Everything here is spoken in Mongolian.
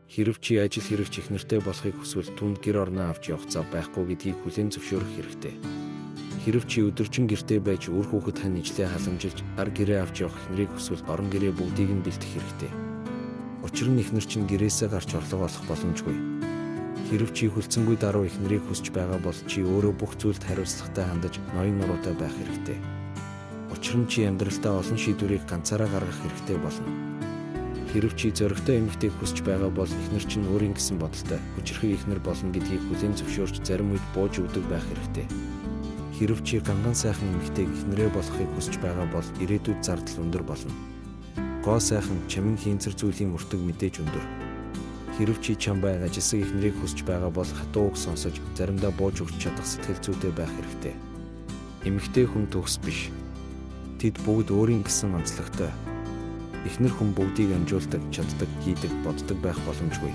Хэрэв чи ажил хэрэгч их нэртэй болохыг хүсвэл түнд гэр орноо авч явах зав байхгүй гэдгийг хүлээн зөвшөөрөх хэрэгтэй. Хэрэв чи өдөржин гэртээ байж үр хүүхэд хань ижлээ халамжилж гар гэрээ авч явах эхнэрийг хүсвэл орон гэрээ бүгдийг нь бэлтэх хэрэгтэй. Учир нь эхнэр чинь гэрээсээ гарч орлого олох боломжгүй. Хэрэв чи хүлцэнгүй даруй эхнэрийг хүсч байгаа бол чи өөрөө бүх зүйлд хариуцлагатай хандаж ноён нуруутай байх хэрэгтэй. Учир нь чи амьдралдаа олон шийдвэрийг ганцаараа гаргах хэрэгтэй болно. Хэрэв чи зоригтой эмэгтэйг хүсч байгаа бол эхнэр чинь өөрийн гэсэн бодолтой хүчирхэг эхнэр болно гэдгийг хүлээн зөвшөөрч зарим үед бууж өгдөг байх хэрэгтэй. Хэрэв чи ганган сайхан эмэгтэйг эхнэрээ болохыг хүсч байгаа бол ирээдүйд зардал өндөр болно. Гоо сайхан чамин хийнцэр зүйлийн өртөг мэдээж өндөр. Хэрэв чи чамбай ажилсаг эхнэрийг хүсч байгаа бол хатуу үг сонсож заримдаа бууж өгч чадах сэтгэл зүйтэй байх хэрэгтэй. Эмэгтэй хүн төгс биш. Тэд бүгд өөрийн гэсэн онцлогтой. Эхнэр хүн бүгдийг амжуулдаг, чаддаг, хийдэг, боддог байх боломжгүй.